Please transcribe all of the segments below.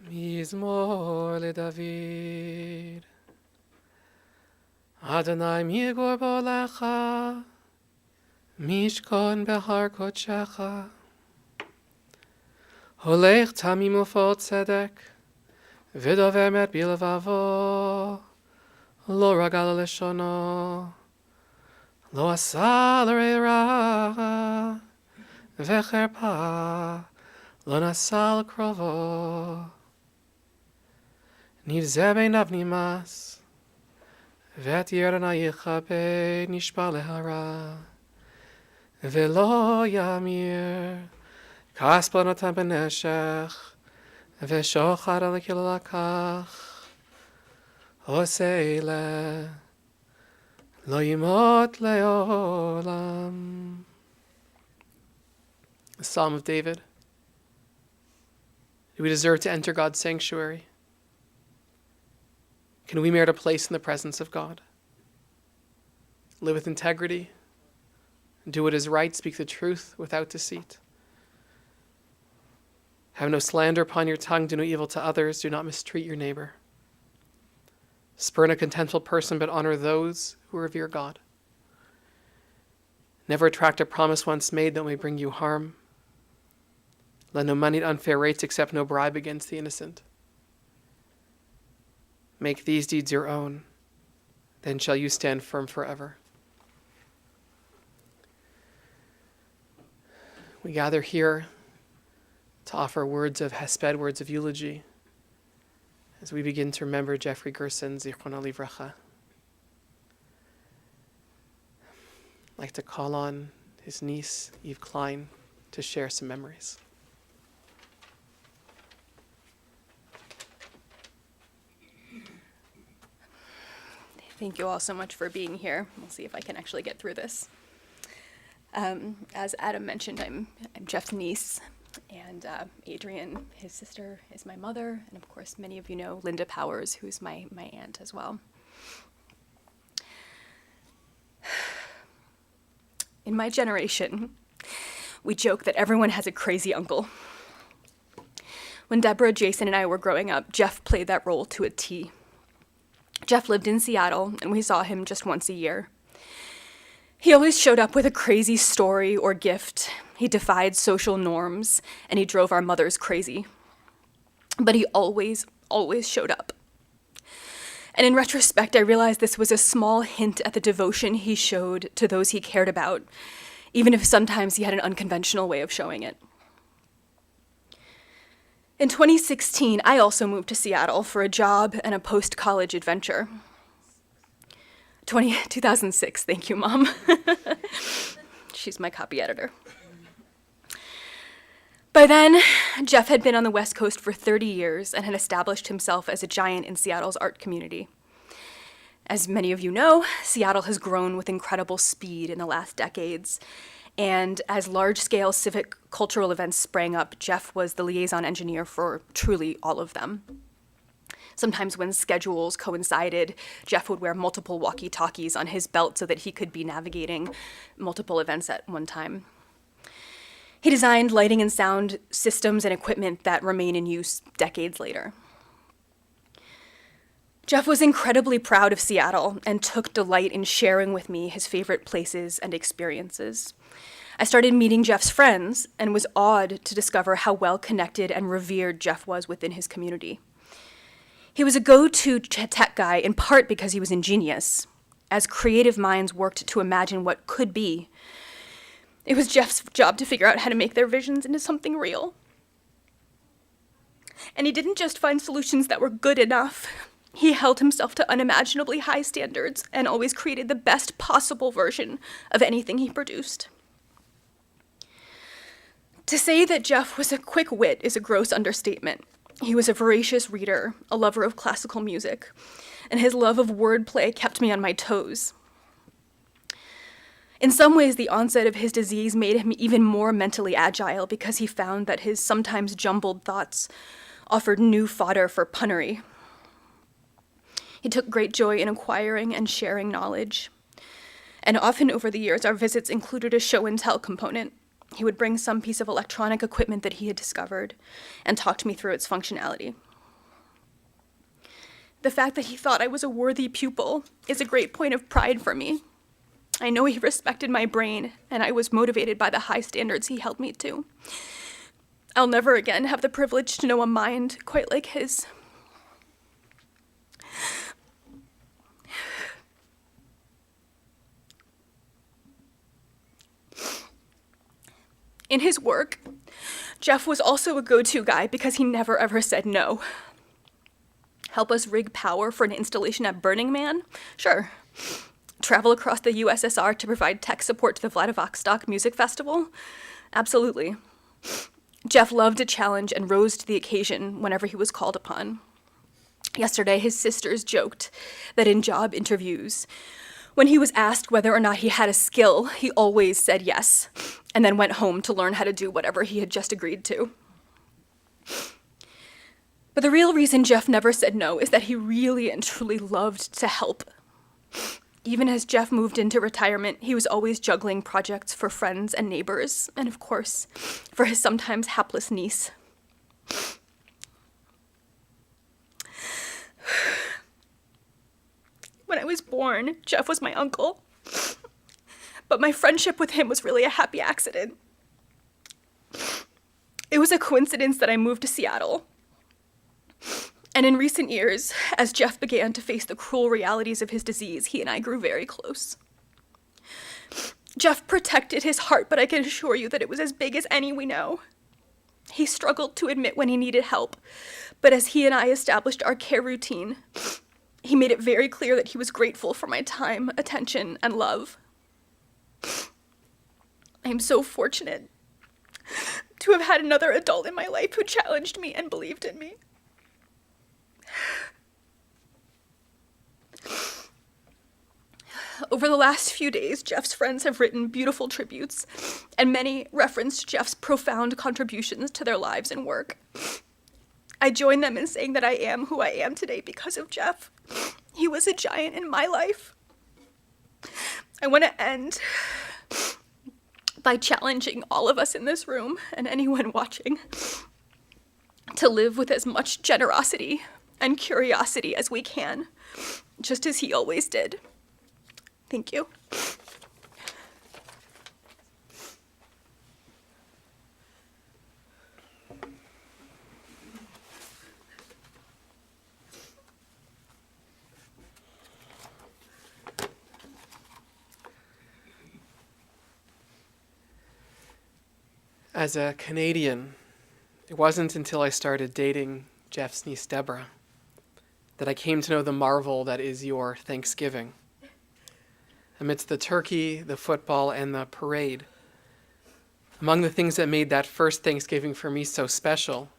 מזמור לדוד. אדוני מי יגור בו לך, מי ישכון בהר קודשך. הולך תמים ופועל צדק, ודובר אמת בלבבו, לא רגל לשונו, לא עשה לרע, וחרפה לא נשא על קרובו. נבזה בעיניו נמאס, ואת ירדנה יכבד נשבע להרע, ולא ימיר, כספו נתן בנשך, ושוחד על הקהילה לקח, עושה אלה, לא ימות לעולם. The Psalm of David. Do we deserve to enter God's sanctuary? Can we merit a place in the presence of God? Live with integrity, do what is right, speak the truth without deceit. Have no slander upon your tongue, do no evil to others, do not mistreat your neighbor. Spurn a contemptible person, but honor those who revere God. Never retract a promise once made that may bring you harm. Lend no money at unfair rates, accept no bribe against the innocent. Make these deeds your own, then shall you stand firm forever. We gather here to offer words of hesped, words of eulogy, as we begin to remember Jeffrey Gerson, Zichrono Livracha. I'd like to call on his niece, Eve Klein, to share some memories. Thank you all so much for being here. We'll see if I can actually get through this. As Adam mentioned, I'm Jeff's niece, and Adrian, his sister, is my mother, and of course many of you know Linda Powers, who's my aunt as well. In my generation, we joke that everyone has a crazy uncle. When Deborah, Jason, and I were growing up, Jeff played that role to a T. Jeff lived in Seattle, and we saw him just once a year. He always showed up with a crazy story or gift. He defied social norms, and he drove our mothers crazy. But he always showed up. And in retrospect, I realized this was a small hint at the devotion he showed to those he cared about, even if sometimes he had an unconventional way of showing it. In 2016, I also moved to Seattle for a job and a post-college adventure. 2006, thank you, Mom. She's my copy editor. By then, Jeff had been on the West Coast for 30 years and had established himself as a giant in Seattle's art community. As many of you know, Seattle has grown with incredible speed in the last decades, and as large-scale civic cultural events sprang up, Jeff was the liaison engineer for truly all of them. Sometimes when schedules coincided, Jeff would wear multiple walkie-talkies on his belt so that he could be navigating multiple events at one time. He designed lighting and sound systems and equipment that remain in use decades later. Jeff was incredibly proud of Seattle and took delight in sharing with me his favorite places and experiences. I started meeting Jeff's friends and was awed to discover how well connected and revered Jeff was within his community. He was a go-to tech guy in part because he was ingenious. As creative minds worked to imagine what could be, it was Jeff's job to figure out how to make their visions into something real. And he didn't just find solutions that were good enough. He held himself to unimaginably high standards and always created the best possible version of anything he produced. To say that Jeff was a quick wit is a gross understatement. He was a voracious reader, a lover of classical music, and his love of wordplay kept me on my toes. In some ways, the onset of his disease made him even more mentally agile because he found that his sometimes jumbled thoughts offered new fodder for punnery. He took great joy in acquiring and sharing knowledge. And often over the years, our visits included a show and tell component. He would bring some piece of electronic equipment that he had discovered and talk to me through its functionality. The fact that he thought I was a worthy pupil is a great point of pride for me. I know he respected my brain, and I was motivated by the high standards he held me to. I'll never again have the privilege to know a mind quite like his. In his work, Jeff was also a go-to guy because he never ever said no. Help us rig power for an installation at Burning Man? Sure. Travel across the USSR to provide tech support to the Vladivostok Music Festival? Absolutely. Jeff loved a challenge and rose to the occasion whenever he was called upon. Yesterday, his sisters joked that in job interviews, when he was asked whether or not he had a skill, he always said yes, and then went home to learn how to do whatever he had just agreed to. But the real reason Jeff never said no is that he really and truly loved to help. Even as Jeff moved into retirement, he was always juggling projects for friends and neighbors, and of course, for his sometimes hapless niece. When I was born, Jeff was my uncle, but my friendship with him was really a happy accident. It was a coincidence that I moved to Seattle. And in recent years, as Jeff began to face the cruel realities of his disease, he and I grew very close. Jeff protected his heart, but I can assure you that it was as big as any we know. He struggled to admit when he needed help, but as he and I established our care routine, he made it very clear that he was grateful for my time, attention, and love. I am so fortunate to have had another adult in my life who challenged me and believed in me. Over the last few days, Jeff's friends have written beautiful tributes, and many referenced Jeff's profound contributions to their lives and work. I join them in saying that I am who I am today because of Jeff. He was a giant in my life. I want to end by challenging all of us in this room and anyone watching to live with as much generosity and curiosity as we can, just as he always did. Thank you. As a Canadian, it wasn't until I started dating Jeff's niece Deborah that I came to know the marvel that is your Thanksgiving. Amidst the turkey, the football, and the parade, among the things that made that first Thanksgiving for me so special,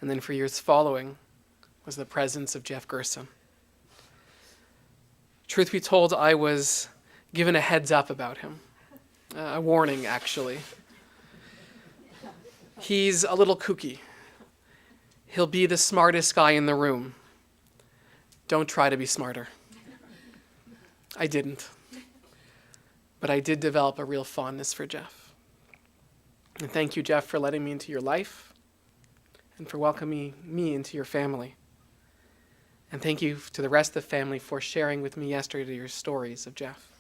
and then for years following, was the presence of Jeff Gerson. Truth be told, I was given a heads up about him, a warning actually. He's a little kooky. He'll be the smartest guy in the room. Don't try to be smarter. I didn't. But I did develop a real fondness for Jeff. And thank you, Jeff, for letting me into your life and for welcoming me into your family. And thank you to the rest of the family for sharing with me yesterday your stories of Jeff.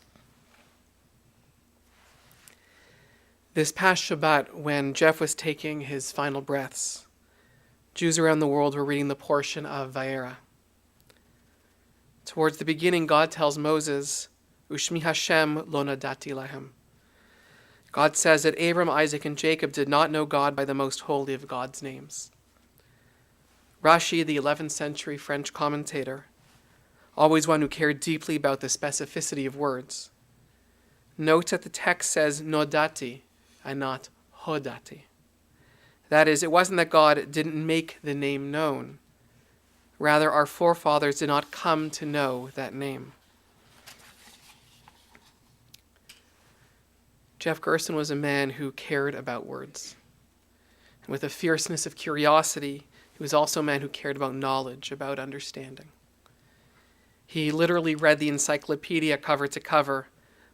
This past Shabbat, when Jeff was taking his final breaths, Jews around the world were reading the portion of Vayera. Towards the beginning, God tells Moses, Ushmi Hashem lo nadati lahem. God says that Abram, Isaac, and Jacob did not know God by the most holy of God's names. Rashi, the 11th century French commentator, always one who cared deeply about the specificity of words, notes that the text says nodati and not hodati. That is, it wasn't that God didn't make the name known. Rather, our forefathers did not come to know that name. Jeff Gerson was a man who cared about words. And with a fierceness of curiosity, he was also a man who cared about knowledge, about understanding. He literally read the encyclopedia cover to cover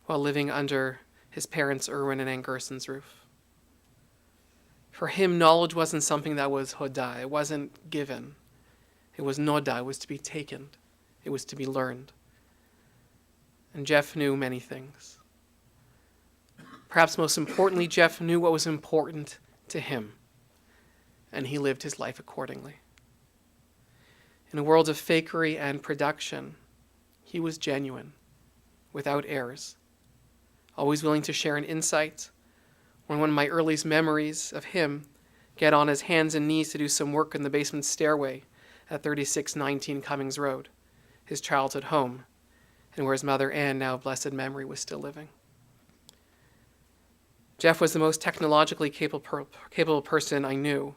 while living under his parents' Erwin and Ann Gerson's roof. For him, knowledge wasn't something that was hodah. It wasn't given. It was noda, it was to be taken. It was to be learned. And Jeff knew many things. Perhaps most importantly, Jeff knew what was important to him, and he lived his life accordingly. In a world of fakery and production, he was genuine, without airs, always willing to share an insight. One of my earliest memories of him, get on his hands and knees to do some work in the basement stairway at 3619 Cummings Road, his childhood home, and where his mother Anne, now of blessed memory, was still living. Jeff was the most technologically capable person I knew,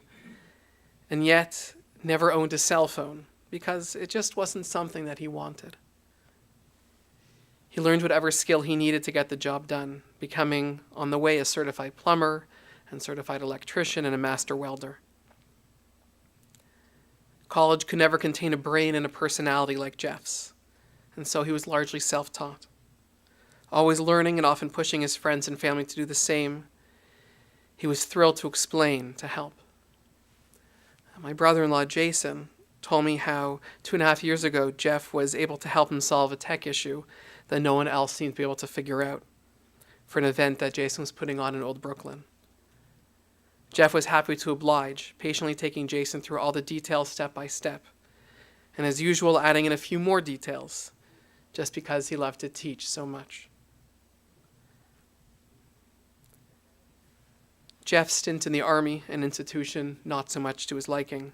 and yet never owned a cell phone because it just wasn't something that he wanted. He learned whatever skill he needed to get the job done, becoming on the way a certified plumber and certified electrician and a master welder. College could never contain a brain and a personality like Jeff's, and so he was largely self-taught. Always learning and often pushing his friends and family to do the same, he was thrilled to explain, to help. My brother-in-law, Gerson, told me how 2.5 years ago, Jeff was able to help him solve a tech issue that no one else seemed to be able to figure out for an event that Gerson was putting on in Old Brooklyn. Jeff was happy to oblige, patiently taking Gerson through all the details step by step, and as usual, adding in a few more details, just because he loved to teach so much. Jeff's stint in the Army, an institution not so much to his liking,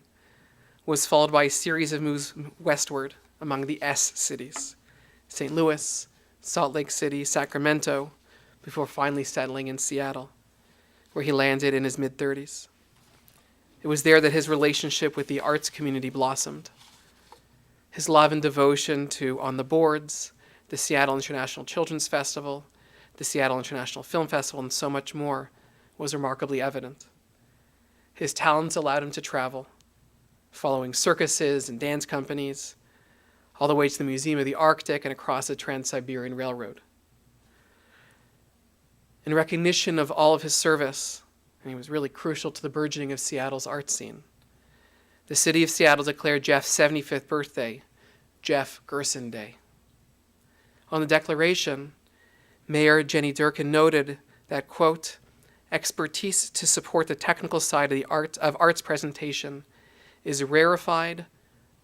was followed by a series of moves westward among the S cities, St. Louis, Salt Lake City, Sacramento, before finally settling in Seattle, where he landed in his mid-30s. It was there that his relationship with the arts community blossomed. His love and devotion to On the Boards, the Seattle International Children's Festival, the Seattle International Film Festival, and so much more was remarkably evident. His talents allowed him to travel, following circuses and dance companies, all the way to the Museum of the Arctic and across the Trans-Siberian Railroad. In recognition of all of his service, and he was really crucial to the burgeoning of Seattle's art scene, the city of Seattle declared Jeff's 75th birthday Jeff Gerson Day. On the declaration, Mayor Jenny Durkin noted that, quote, expertise to support the technical side of arts presentation is rarefied,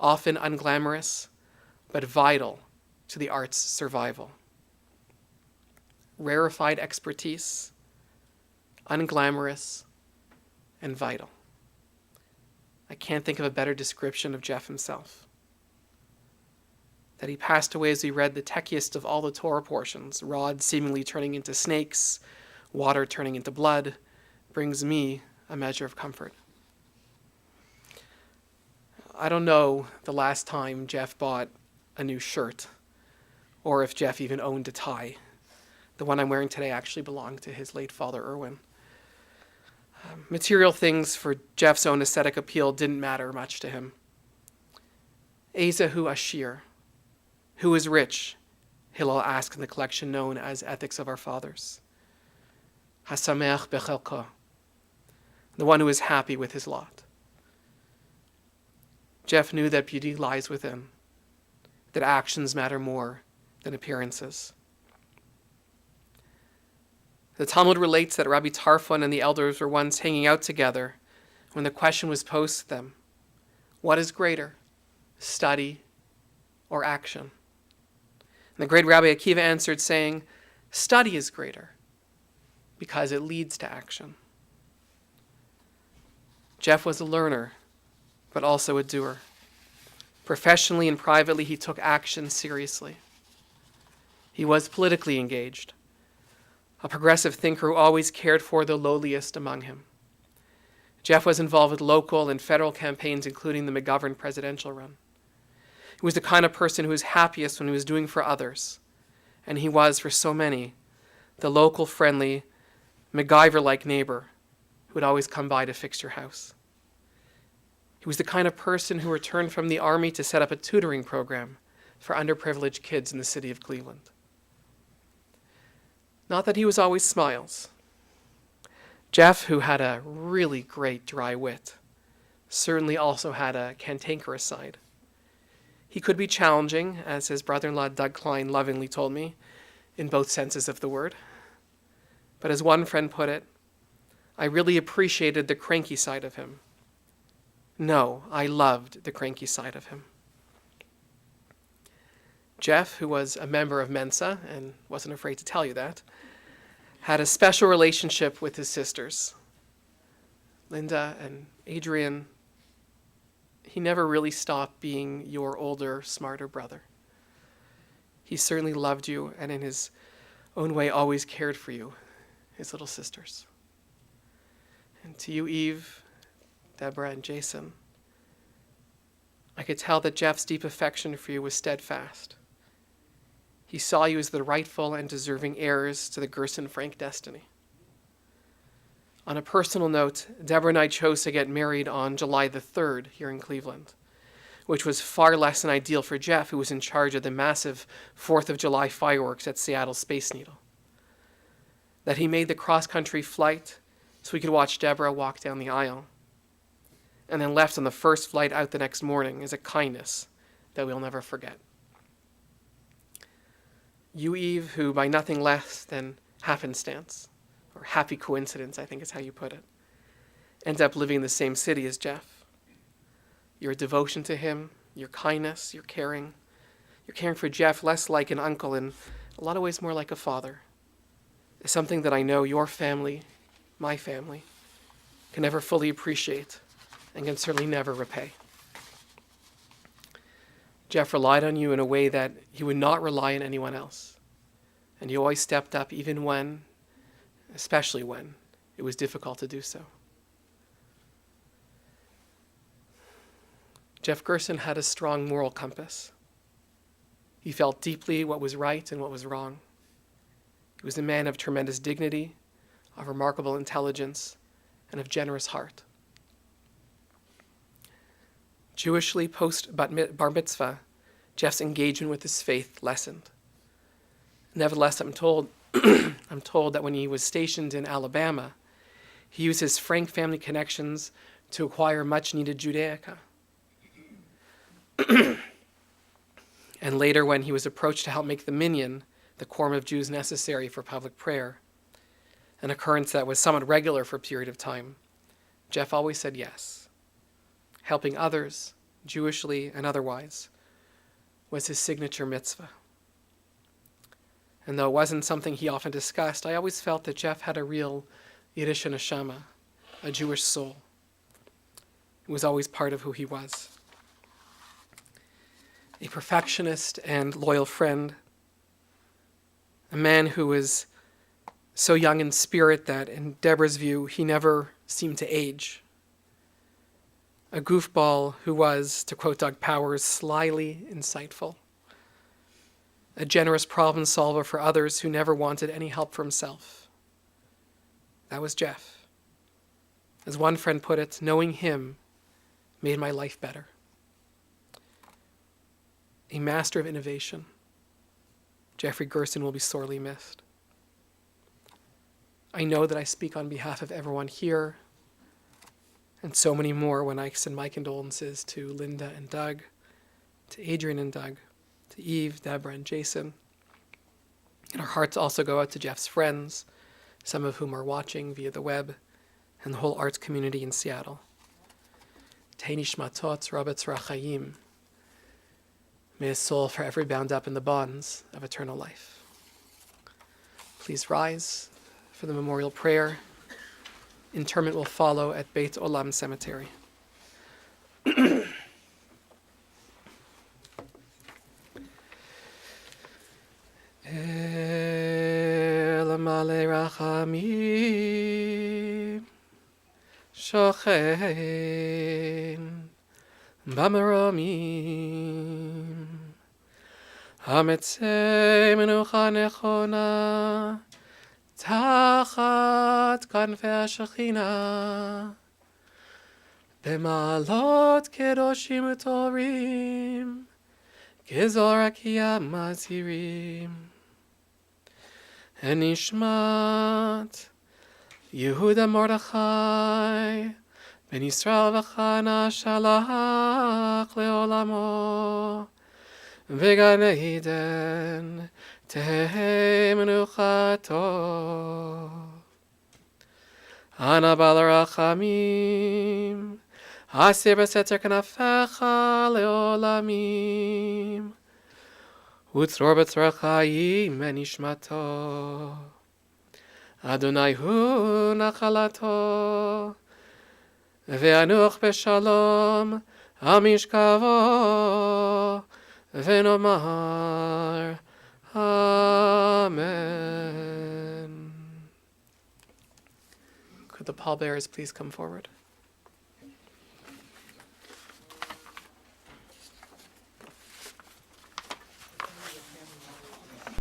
often unglamorous, but vital to the art's survival. Rarefied expertise, unglamorous, and vital. I can't think of a better description of Jeff himself. That he passed away as we read the techiest of all the Torah portions, rods seemingly turning into snakes, water turning into blood, brings me a measure of comfort. I don't know the last time Jeff bought a new shirt, or if Jeff even owned a tie. The one I'm wearing today actually belonged to his late father, Irwin. Material things for Jeff's own aesthetic appeal didn't matter much to him. Ezehu Ashir, who is rich? Hillel asked in the collection known as Ethics of Our Fathers. Hasamech bechelko, the one who is happy with his lot. Jeff knew that beauty lies within, that actions matter more than appearances. The Talmud relates that Rabbi Tarfon and the elders were once hanging out together when the question was posed to them, what is greater, study or action? And the great Rabbi Akiva answered saying, study is greater because it leads to action. Jeff was a learner, but also a doer. Professionally and privately, he took action seriously. He was politically engaged, a progressive thinker who always cared for the lowliest among him. Jeff was involved with local and federal campaigns, including the McGovern presidential run. He was the kind of person who was happiest when he was doing for others, and he was, for so many, the local, friendly, MacGyver-like neighbor who would always come by to fix your house. He was the kind of person who returned from the Army to set up a tutoring program for underprivileged kids in the city of Cleveland. Not that he was always smiles. Jeff, who had a really great dry wit, certainly also had a cantankerous side. He could be challenging, as his brother-in-law Doug Klein lovingly told me, in both senses of the word. But as one friend put it, I really appreciated the cranky side of him. No, I loved the cranky side of him. Jeff, who was a member of Mensa, and wasn't afraid to tell you that, had a special relationship with his sisters, Linda and Adrian. He never really stopped being your older, smarter brother. He certainly loved you, and in his own way always cared for you, his little sisters. And to you, Eve, Deborah, and Jason, I could tell that Jeff's deep affection for you was steadfast. He saw you as the rightful and deserving heirs to the Gerson Frank destiny. On a personal note, Deborah and I chose to get married on July the 3rd here in Cleveland, which was far less than ideal for Jeff, who was in charge of the massive 4th of July fireworks at Seattle Space Needle. That he made the cross-country flight so we could watch Deborah walk down the aisle, and then left on the first flight out the next morning is a kindness that we'll never forget. You, Eve, who by nothing less than happenstance, or happy coincidence, I think is how you put it, ends up living in the same city as Jeff. Your devotion to him, your kindness, your caring for Jeff less like an uncle and a lot of ways more like a father, is something that I know your family, my family, can never fully appreciate and can certainly never repay. Jeff relied on you in a way that he would not rely on anyone else. And you always stepped up even when, especially when, it was difficult to do so. Jeff Gerson had a strong moral compass. He felt deeply what was right and what was wrong. He was a man of tremendous dignity, of remarkable intelligence, and of generous heart. Jewishly post-bar mitzvah, Jeff's engagement with his faith lessened. Nevertheless, I'm told that when he was stationed in Alabama, he used his Frank family connections to acquire much-needed Judaica. And later, when he was approached to help make the minyan, the quorum of Jews necessary for public prayer, an occurrence that was somewhat regular for a period of time, Jeff always said yes. Helping others, Jewishly and otherwise, was his signature mitzvah. And though it wasn't something he often discussed, I always felt that Jeff had a real Yiddish neshama, a Jewish soul. It was always part of who he was. A perfectionist and loyal friend, a man who was so young in spirit that, in Deborah's view, he never seemed to age. A goofball who was, to quote Doug Powers, slyly insightful. A generous problem solver for others who never wanted any help for himself. That was Jeff. As one friend put it, knowing him made my life better. A master of innovation. Jeffrey Gerson will be sorely missed. I know that I speak on behalf of everyone here and so many more when I extend my condolences to Linda and Doug, to Adrian and Doug, to Eve, Deborah, and Jason. And our hearts also go out to Jeff's friends, some of whom are watching via the web, and the whole arts community in Seattle. Tehei nishmatot rabot rachayim. May his soul forever be bound up in the bonds of eternal life. Please rise for the memorial prayer. Interment will follow at Beit Olam Cemetery. El male rachamim shochen b'maromim hametzei menucha nechona תחת כנפי השכינה, במעלות קדושים וטהורים, כזוהר רקיע מזהירים. ונשמת יהודה מרדכי, בן ישראל וחנה שלח לעולמו, בגן עדן תהא מנוחתו. אנא בעל רחמים, הסיר בסתר כנפיך לעולמים, וצרור בצרור חיים מנשמתו. אדוני הוא נחלתו, ואנוך בשלום על משכבו, ונאמר Amen. Could the pallbearers please come forward?